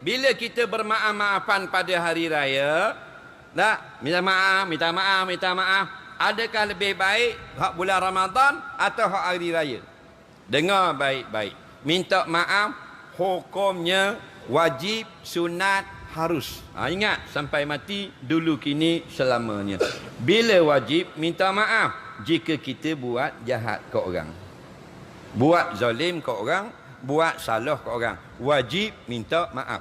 Bila kita bermaaf-maafan pada hari raya, tak? Minta maaf. Adakah lebih baik hak bulan Ramadan atau hak hari raya? Dengar baik-baik. Minta maaf hukumnya wajib, sunat, harus. Ingat sampai mati, dulu, kini, selamanya. Bila wajib minta maaf? Jika kita buat jahat ke orang, buat zalim ke orang, buat salah ke orang, wajib minta maaf.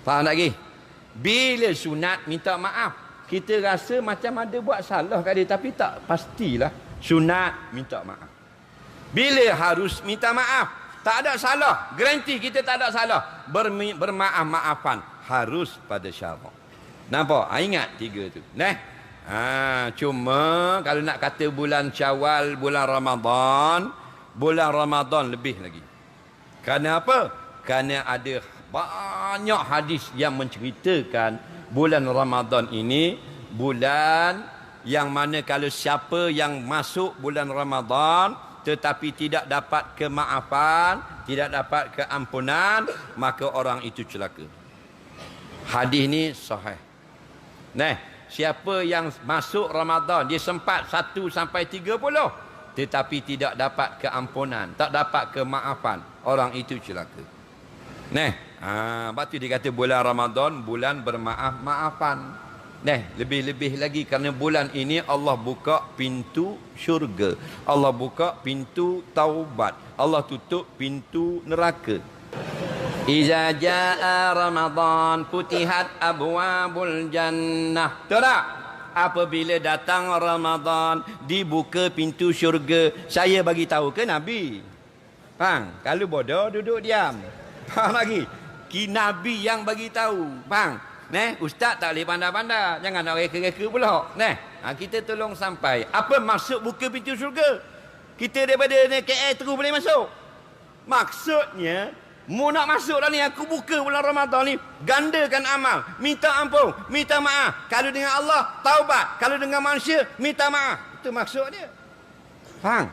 Faham tak lagi? Bila sunat minta maaf, kita rasa macam ada buat salah kat dia, tapi tak pastilah. Sunat minta maaf. Bila harus minta maaf, tak ada salah, garanti kita tak ada salah, bermaaf-maafan harus pada syarak. Nampak? Ingat tiga tu. Cuma kalau nak kata bulan Syawal, bulan Ramadan lebih lagi. Kerana apa? Kerana ada banyak hadis yang menceritakan bulan Ramadan ini bulan yang mana kalau siapa yang masuk bulan Ramadan tetapi tidak dapat kemaafan, tidak dapat keampunan, maka orang itu celaka. Hadis ni sahih. Siapa yang masuk Ramadan, dia sempat 1 sampai 30, tetapi tidak dapat keampunan, tak dapat kemaafan, orang itu celaka. Sebab tu dia kata bulan Ramadan bulan bermaaf-maafan. Lebih-lebih lagi kerana bulan ini Allah buka pintu syurga, Allah buka pintu taubat, Allah tutup pintu neraka. Iza jaa Ramadan futihat abwabul jannah. Tahu tak? Apabila datang Ramadan, dibuka pintu syurga. Saya bagi tahu ke Nabi? Faham? Kalau bodoh duduk diam. Faham lagi? Nabi yang bagi tahu. Faham? Ustaz tak boleh pandai-pandai. Jangan nak reka-reka pula. Kita tolong sampai. Apa maksud buka pintu syurga? Kita daripada KL terus boleh masuk. Maksudnya, mu nak masuk dah ni, aku buka bulan Ramadan ni, gandakan amal, minta ampun, minta maaf. Kalau dengan Allah, taubat. Kalau dengan manusia, minta maaf. Itu maksud dia. Faham?